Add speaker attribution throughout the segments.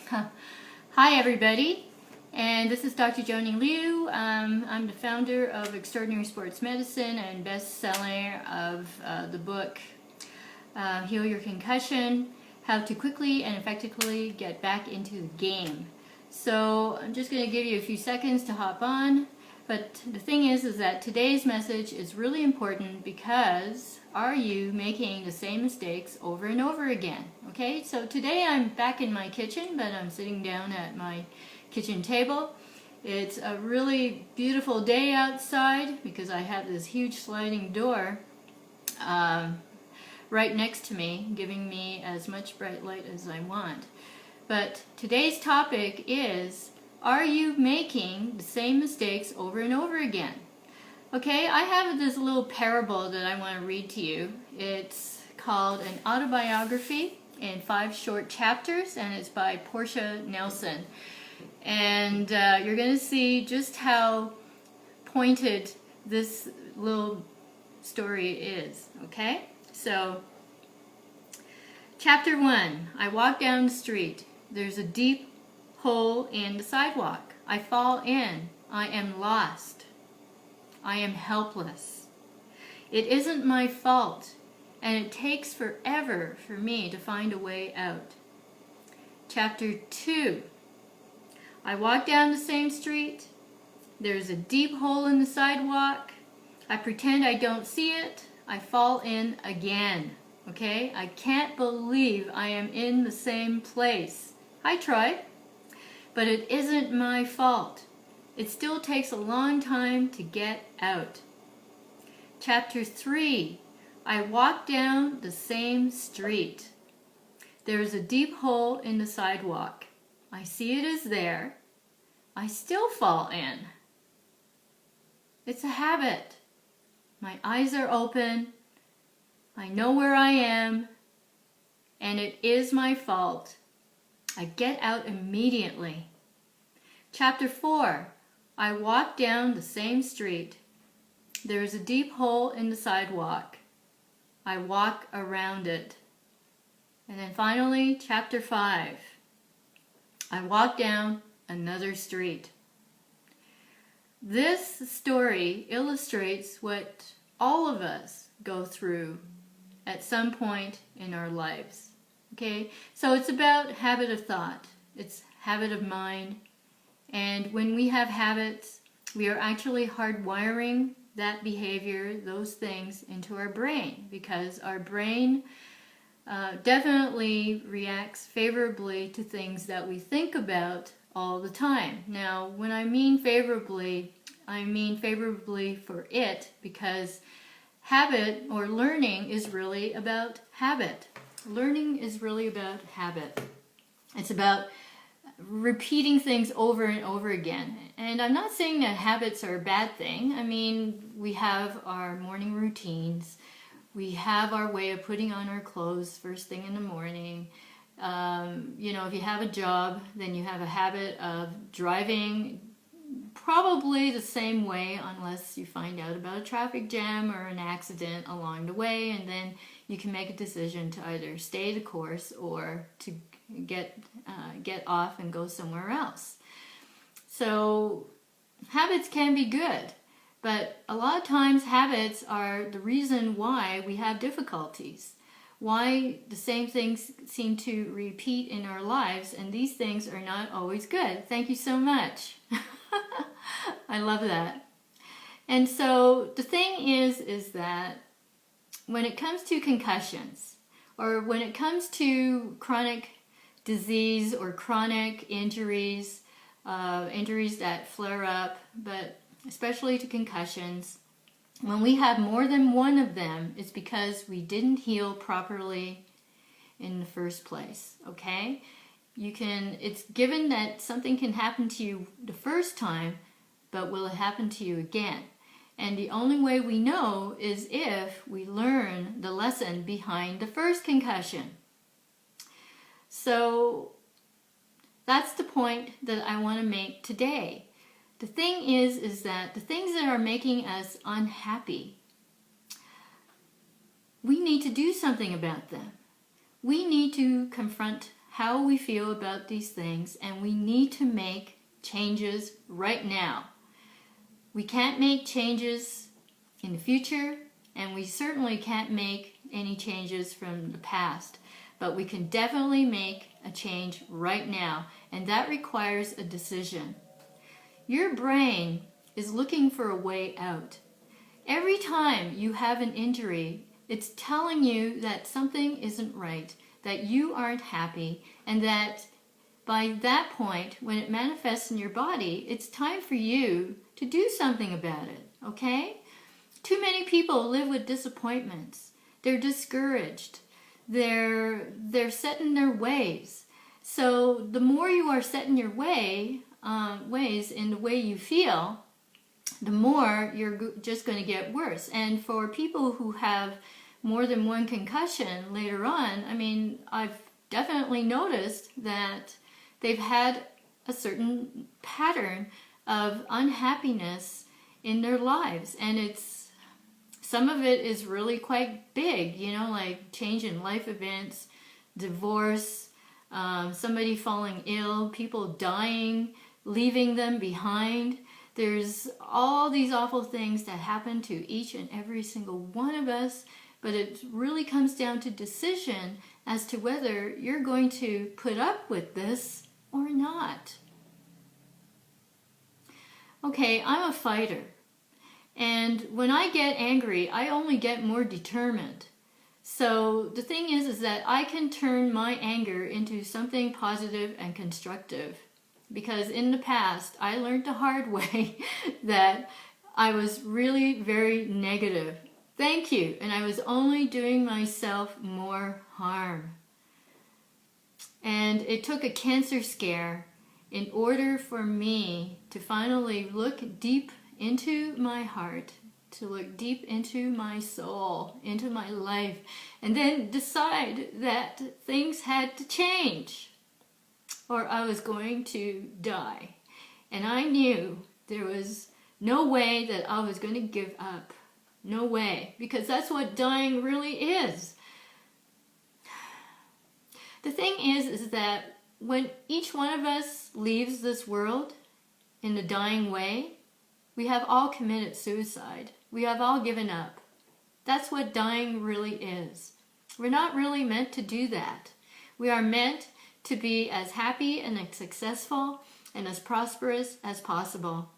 Speaker 1: Hi everybody, and this is Dr. Joanny Liu. I'm the founder of Extraordinary Sports Medicine and bestseller of the book Heal Your Concussion, How to Quickly and Effectively Get Back into the Game. So I'm just going to give you a few seconds to hop on, but the thing is that today's message is really important because are you making the same mistakes over and over again? Okay, so today I'm back in my kitchen, but I'm sitting down at my kitchen table. It's a really beautiful day outside because I have this huge sliding door right next to me, giving me as much bright light as I want. But today's topic is, are you making the same mistakes over and over again? Okay, I have this little parable that I want to read to you. It's called An Autobiography in 5 Short Chapters, and it's by Portia Nelson. And you're going to see just how pointed this little story is, okay? So, Chapter 1, I walk down the street. There's a deep hole in the sidewalk. I fall in. I am lost. I am helpless. It isn't my fault, and it takes forever for me to find a way out. Chapter 2. I walk down the same street. There's a deep hole in the sidewalk. I pretend I don't see it. I fall in again. Okay? I can't believe I am in the same place. I tried, but it isn't my fault. It still takes a long time to get out. Chapter 3. I walk down the same street. There is a deep hole in the sidewalk. I see it is there. I still fall in. It's a habit. My eyes are open. I know where I am, and it is my fault. I get out immediately. Chapter 4. I walk down the same street. There is a deep hole in the sidewalk. I walk around it. And then finally, Chapter 5. I walk down another street. This story illustrates what all of us go through at some point in our lives. Okay? So it's about habit of thought. It's habit of mind. And when we have habits, we are actually hardwiring that behavior, those things, into our brain, because our brain definitely reacts favorably to things that we think about all the time. Now, when I mean favorably for it, because habit or learning is really about habit. Learning is really about habit. It's about repeating things over and over again. And I'm not saying that habits are a bad thing. I mean, we have our morning routines. We have our way of putting on our clothes first thing in the morning. If you have a job, then you have a habit of driving probably the same way, unless you find out about a traffic jam or an accident along the way, and then you can make a decision to either stay the course or to get off and go somewhere else. So habits can be good, but a lot of times habits are the reason why we have difficulties, why the same things seem to repeat in our lives, and these things are not always good. Thank you so much. I love that. And so the thing is that when it comes to concussions, or when it comes to chronic disease or chronic injuries, injuries that flare up, but especially to concussions, when we have more than one of them, it's because we didn't heal properly in the first place, okay? It's given that something can happen to you the first time, but will it happen to you again? And the only way we know is if we learn the lesson behind the first concussion. So that's the point that I want to make today. The thing is that the things that are making us unhappy, we need to do something about them. We need to confront how we feel about these things, and we need to make changes right now. We can't make changes in the future, and we certainly can't make any changes from the past, but we can definitely make a change right now, and that requires a decision. Your brain is looking for a way out. Every time you have an injury, it's telling you that something isn't right, that you aren't happy, and that by that point, when it manifests in your body, it's time for you to do something about it, okay? Too many people live with disappointments. They're discouraged. They're set in their ways. So the more you are set in your ways in the way you feel, the more you're just going to get worse. And for people who have more than one concussion later on, I mean, I've definitely noticed that they've had a certain pattern of unhappiness in their lives. And some of it is really quite big, you know, like change in life events, divorce, somebody falling ill, people dying, leaving them behind. There's all these awful things that happen to each and every single one of us, but it really comes down to decision as to whether you're going to put up with this or not. Okay, I'm a fighter. And when I get angry, I only get more determined. So the thing is that I can turn my anger into something positive and constructive. Because in the past, I learned the hard way that I was really very negative. Thank you. And I was only doing myself more harm. And it took a cancer scare in order for me to finally look deep into my heart, to look deep into my soul, into my life, and then decide that things had to change or I was going to die. And I knew there was no way that I was going to give up. No way, because that's what dying really is. The thing is that when each one of us leaves this world in a dying way, we have all committed suicide. We have all given up. That's what dying really is. We're not really meant to do that. We are meant to be as happy and as successful and as prosperous as possible.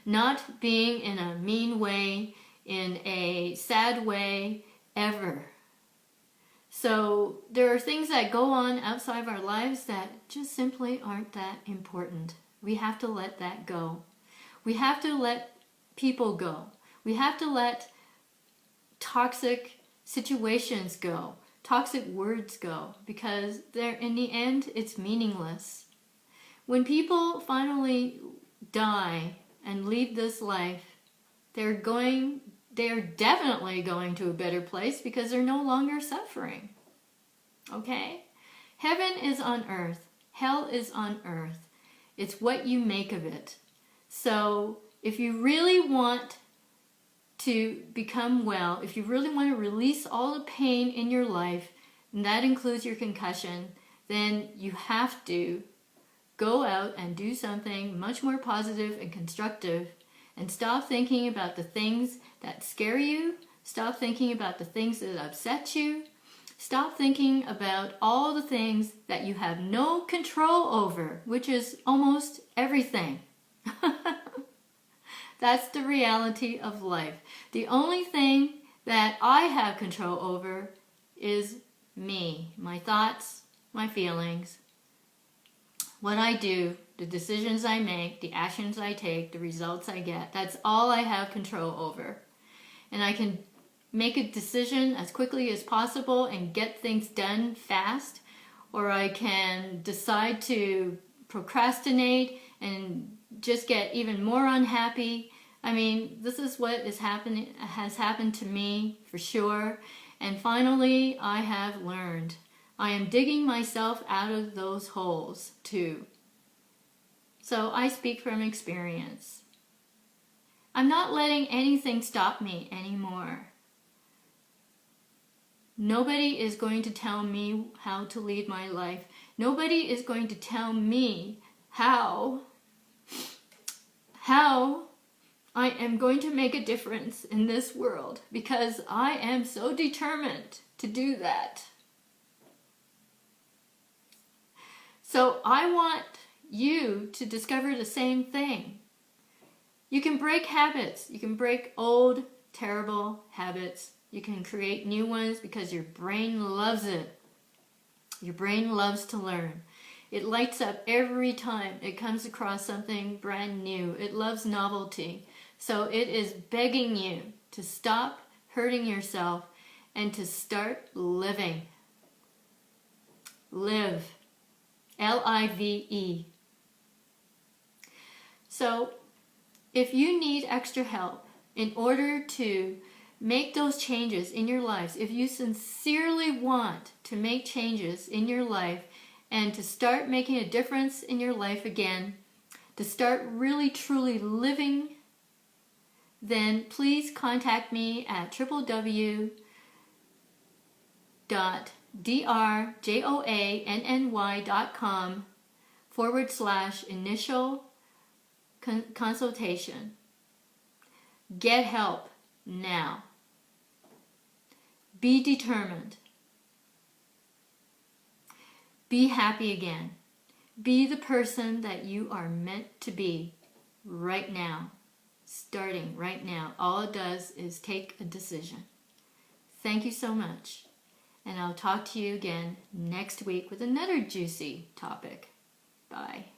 Speaker 1: Not being in a mean way, in a sad way, ever. So there are things that go on outside of our lives that just simply aren't that important. We have to let that go. We have to let people go. We have to let toxic situations go, toxic words go, because in the end, it's meaningless. When people finally die and leave this life, they're definitely going to a better place because they're no longer suffering. Okay? Heaven is on earth. Hell is on earth. It's what you make of it. So if you really want to become well, if you really want to release all the pain in your life, and that includes your concussion, then you have to go out and do something much more positive and constructive, and stop thinking about the things that scare you, stop thinking about the things that upset you, stop thinking about all the things that you have no control over, which is almost everything. That's the reality of life. The only thing that I have control over is me, my thoughts, my feelings, what I do, the decisions I make, the actions I take, the results I get. That's all I have control over. And I can make a decision as quickly as possible and get things done fast, or I can decide to procrastinate and just get even more unhappy. I mean, this is what has happened to me for sure. And finally, I have learned. I am digging myself out of those holes too. So I speak from experience. I'm not letting anything stop me anymore. Nobody is going to tell me how to lead my life. Nobody is going to tell me how I am going to make a difference in this world, because I am so determined to do that. So I want you to discover the same thing. You can break habits. You can break old, terrible habits. You can create new ones because your brain loves it. Your brain loves to learn. It lights up every time it comes across something brand new. It loves novelty. So it is begging you to stop hurting yourself and to start living. Live. L-I-V-E. So if you need extra help in order to make those changes in your lives, if you sincerely want to make changes in your life and to start making a difference in your life again, to start really truly living, then please contact me at www.drjoanny.com/initial consultation. Get help now. Be determined. Be happy again. Be the person that you are meant to be right now. Starting right now. All it does is take a decision. Thank you so much. And I'll talk to you again next week with another juicy topic. Bye.